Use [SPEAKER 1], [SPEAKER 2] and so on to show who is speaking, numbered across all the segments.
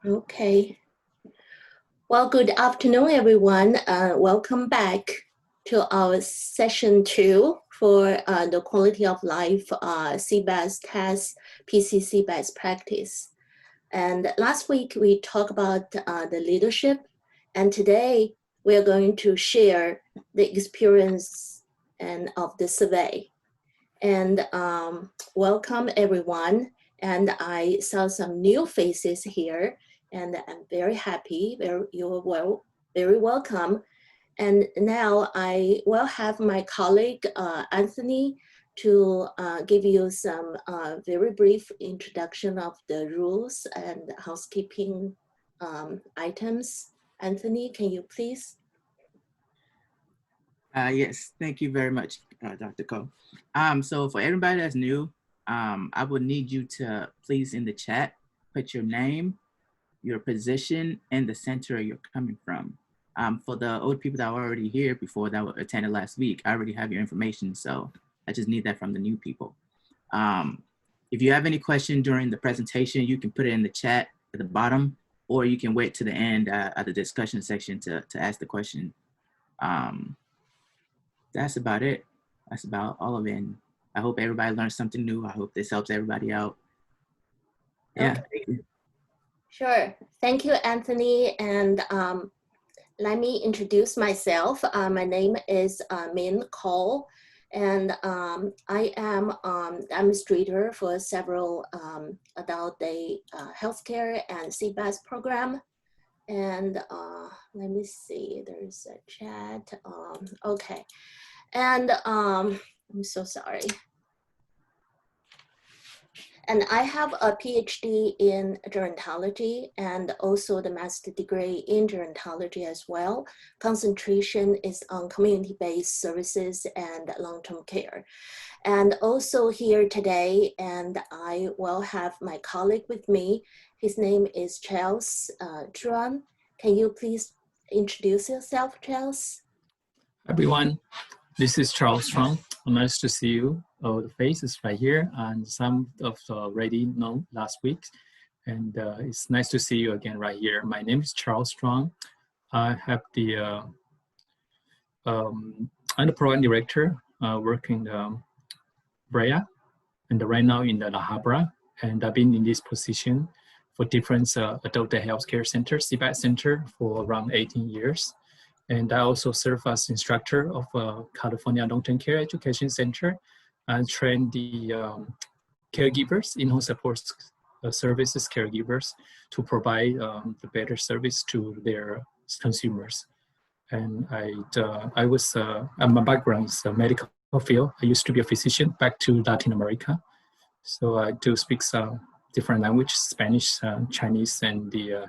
[SPEAKER 1] Okay. Well, good afternoon, everyone. Welcome back to our session 2 for the quality of life CBAS TAS PCC best practice. And last week we talked about the leadership, and today we are going to share the experience and of the survey. And welcome everyone. And I saw some new faces here, and I'm very happy. You're very welcome. And now I will have my colleague Anthony to give you some very brief introduction of the rules and housekeeping items. Anthony, can you please?
[SPEAKER 2] Yes, thank you very much, Dr. Ko. So for everybody that's new, I would need you to please in the chat, put your name, your position, and the center you're coming from. For the old people that were already here before that attended last week, I already have your information, so I just need that from the new people. If you have any question during the presentation, you can put it in the chat at the bottom, or you can wait to the end at the discussion section to ask the question. That's about it. That's about all of it. And I hope everybody learned something new. I hope this helps everybody out. Yeah.
[SPEAKER 1] Okay. Sure. Thank you, Anthony. And let me introduce myself. My name is Min Cole, and I am administrator for several adult day healthcare and CBAS program. And let me see, there's a chat. Okay. And I'm so sorry. And I have a PhD in gerontology and also the master degree in gerontology as well. Concentration is on community-based services and long-term care. And also here today, and I will have my colleague with me. His name is Charles Chuan. Can you please introduce yourself, Charles?
[SPEAKER 3] Everyone, this is Charles Chuan. Nice to see you. Oh, the face is right here, and some of already known last week. And it's nice to see you again right here. My name is Charles Chuan. I have the I'm the program director working Brea, and right now in the La Habra. And I've been in this position for different adult healthcare centers, CBAS center, for around 18 years. And I also serve as instructor of California Long-Term Care Education Center and train the caregivers, in-home support services caregivers to provide the better service to their consumers. And my background is medical field. I used to be a physician back to Latin America. So I do speak some different languages, Spanish, Chinese, and the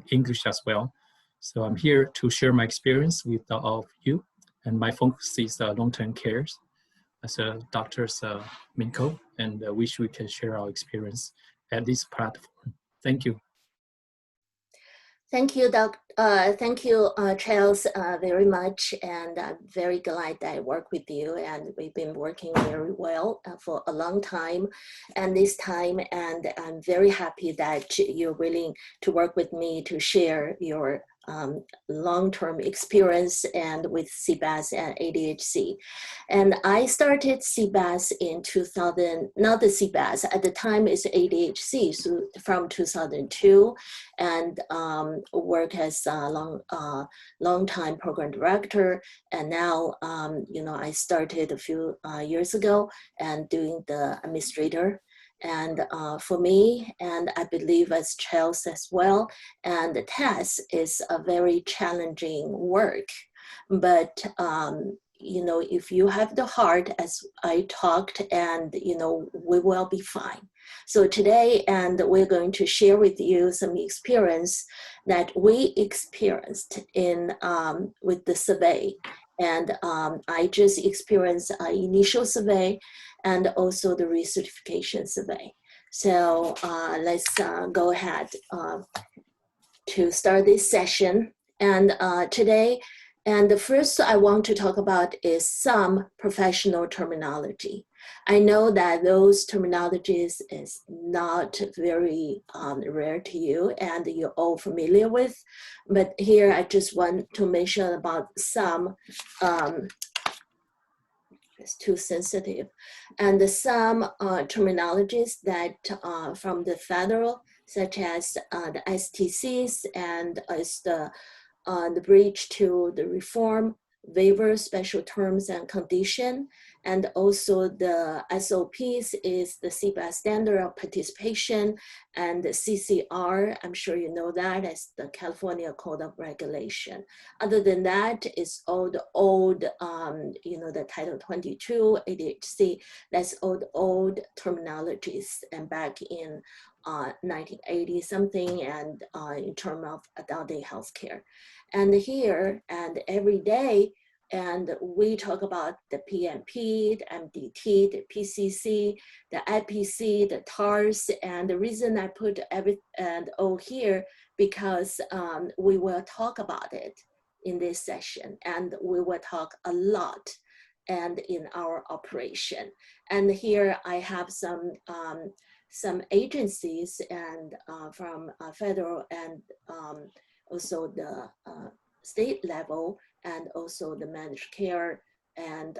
[SPEAKER 3] English as well. So I'm here to share my experience with all of you. And my focus is long-term care as a doctor's Minko, and wish we can share our experience at this platform. Thank you.
[SPEAKER 1] Thank you, Charles, very much. And I'm very glad that I work with you, and we've been working very well for a long time and this time. And I'm very happy that you're willing to work with me to share your long-term experience and with CBAS and ADHC. And I started CBAS in 2000, not the CBAS, at the time it's ADHC, so from 2002, and work as a long-time program director. And now, I started a few years ago and doing the administrator. And for me, and I believe as Charles as well, and the TAS is a very challenging work. But, if you have the heart, as I talked, and, we will be fine. So today, and we're going to share with you some experience that we experienced in with the survey. And I just experienced an initial survey and also the recertification survey. So let's go ahead to start this session. And today, and the first I want to talk about is some professional terminology. I know that those terminologies is not very rare to you and you're all familiar with, but here I just want to mention about some, it's too sensitive, and some terminologies that from the federal, such as the STCs and as the bridge to the reform, waiver, special terms and condition, and also the SOPs is the CBAS standard of participation, and the CCR, I'm sure you know that as the California Code of Regulation. Other than that, it's all the old, the Title 22, ADHC, that's all the old terminologies, and back in 1980 something, and in terms of adult day healthcare. And here, and every day, and we talk about the PMP, the MDT, the PCC, the IPC, the TAS, and the reason I put every and all here, because we will talk about it in this session, and we will talk a lot and in our operation. And here I have some agencies and from federal and also the state level, and also the managed care, and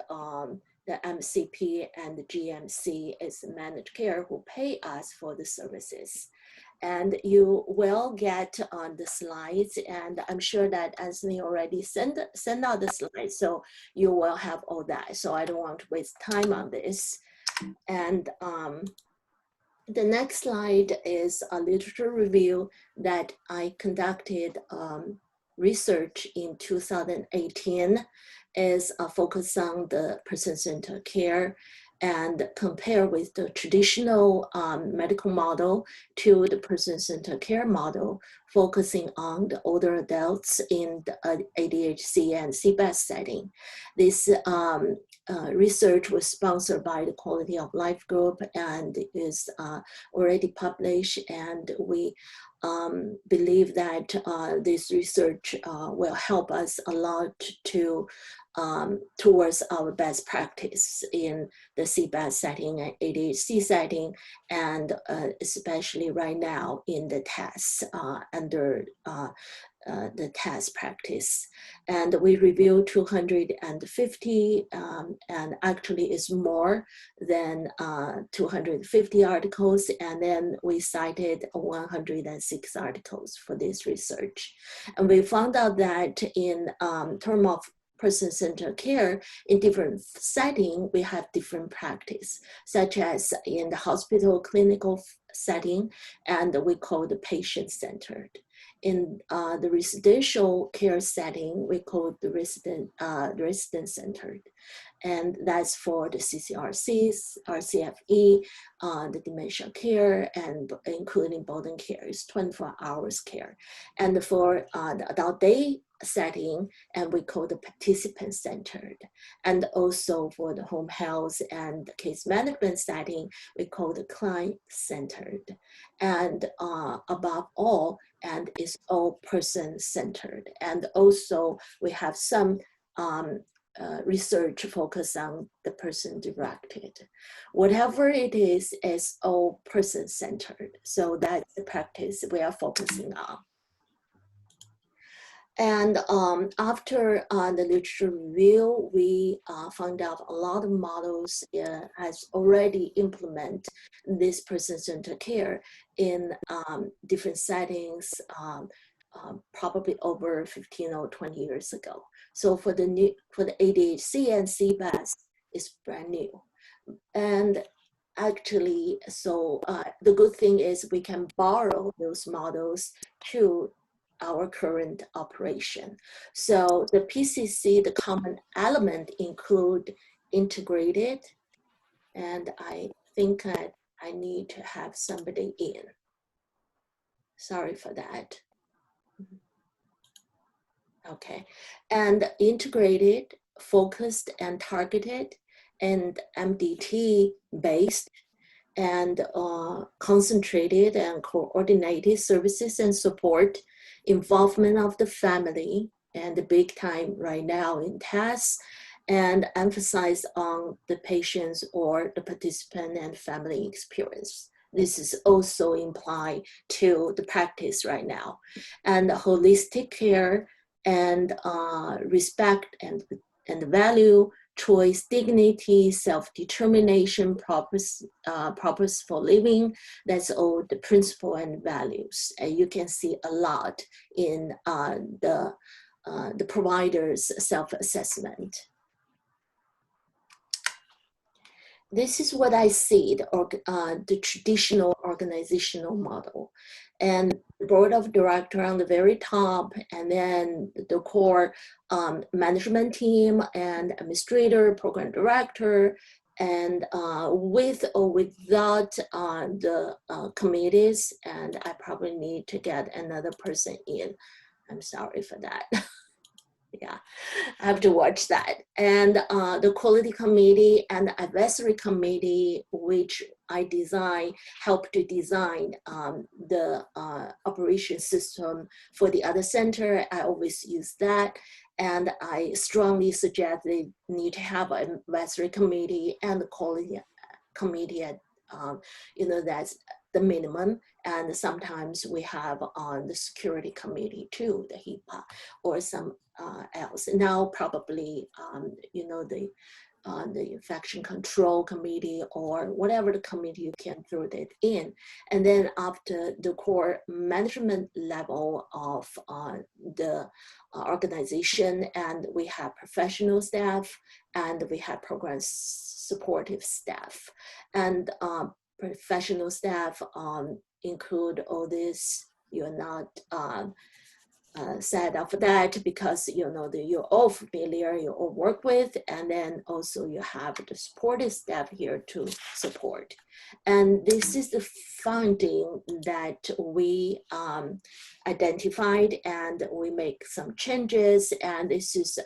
[SPEAKER 1] the MCP and the GMC is managed care who pay us for the services. And you will get on the slides, and I'm sure that Anthony already sent out the slides, so you will have all that. So I don't want to waste time on this. And the next slide is a literature review that I conducted research in 2018, is a focus on the person-centered care and compare with the traditional medical model to the person-centered care model, focusing on the older adults in the ADHC and CBAS setting. This research was sponsored by the Quality of Life Group and is already published, and we believe that this research will help us a lot to towards our best practice in the CBAS setting and ADHC setting, and especially right now in the TAS under the TAS practice. And we reviewed 250, and actually it's more than 250 articles, and then we cited 106 articles for this research. And we found out that in terms of person-centered care, in different setting, we have different practice, such as in the hospital clinical setting, and we call the patient-centered. In the residential care setting, we call the resident-centered. And that's for the CCRCs, RCFE, the dementia care, and including Bowden care is 24 hours care. And for the adult day setting, and we call the participant-centered. And also for the home health and case management setting, we call the client-centered. And above all, and is all person-centered. And also we have some research focus on the person-directed. Whatever it is all person-centered. So that's the practice we are focusing on. And after the literature review, we found out a lot of models has already implemented this person-centered care in different settings, probably over 15 or 20 years ago. So for the ADHC and CBAS, it's brand new. And actually, so the good thing is we can borrow those models to our current operation. So the PCC, the common element include integrated, and I think I need to have somebody in. Sorry for that. Okay, and integrated, focused and targeted, and MDT based, and concentrated and coordinated services and support, involvement of the family, and the big time right now in TAS, and emphasize on the patient's or the participant and family experience. This is also implied to the practice right now. And holistic care and respect and value, choice, dignity, self-determination, purposeful living, that's all the principle and values. And you can see a lot in the provider's self-assessment. This is what I see, the traditional organizational model. And the board of director on the very top, and then the core management team and administrator, program director, and with or without the committees, and I probably need to get another person in. I'm sorry for that. Yeah, I have to watch that. And the quality committee and advisory committee, which I help to design the operation system for the other center. I always use that. And I strongly suggest they need to have an advisory committee and the quality committee at, that's the minimum. And sometimes we have on the security committee too, the HIPAA or some else. Now probably, the infection control committee or whatever the committee you can throw that in. And then after the core management level of the organization, and we have professional staff and we have program supportive staff. And professional staff include all this. You're not sad of that because you're all familiar, you all work with, and then also you have the supportive staff here to support. And this is the finding that we identified, and we make some changes. And this is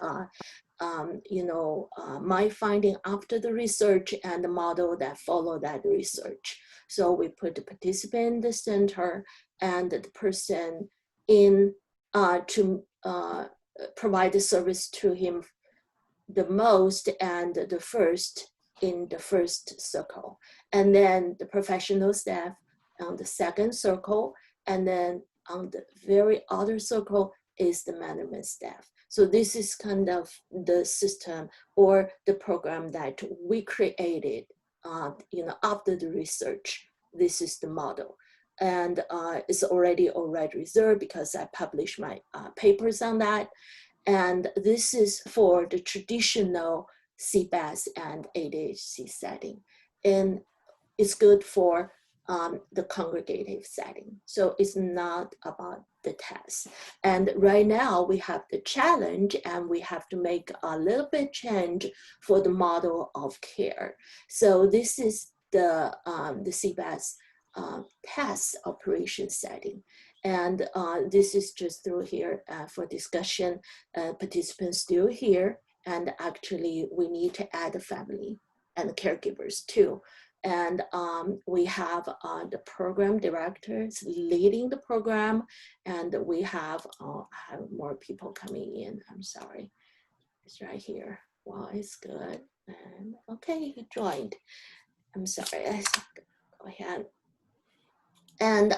[SPEAKER 1] my finding after the research and the model that follow that research. So we put the participant in the center and the person in to provide the service to him the most and the first in the first circle. And then the professional staff on the second circle. And then on the very other circle is the management staff. So this is kind of the system or the program that we created, after the research. This is the model. And it's already reserved because I published my papers on that. And this is for the traditional CBAS and ADHC setting. And it's good for the congregative setting. So it's not about the TAS. And right now we have the challenge, and we have to make a little bit change for the model of care. So this is the CBAS TAS operation setting. And this is just through here for discussion. Participants still here, and actually we need to add the family and the caregivers too. And we have the program directors leading the program, and we have more people coming in. I'm sorry, it's right here. Well, it's good. And okay, he joined. I'm sorry, I go ahead. And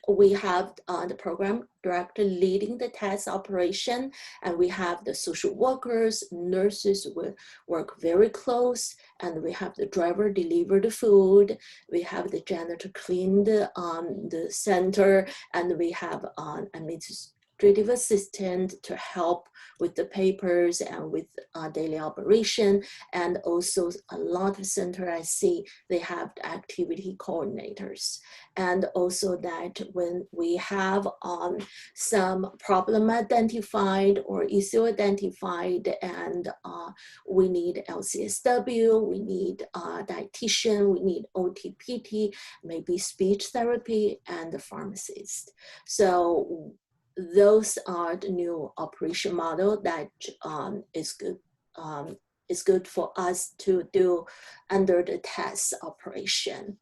[SPEAKER 1] we have the program director leading the TAS operation, and we have the social workers, nurses will work very close, and we have the driver deliver the food, we have the janitor clean the center, and we have administrative assistant to help with the papers and with daily operation. And also a lot of center I see, they have the activity coordinators. And also that when we have some problem identified or issue identified, and we need LCSW, we need dietitian, we need OTPT, maybe speech therapy, and the pharmacist. So those are the new operation model that is good. Is good for us to do under the TAS operation.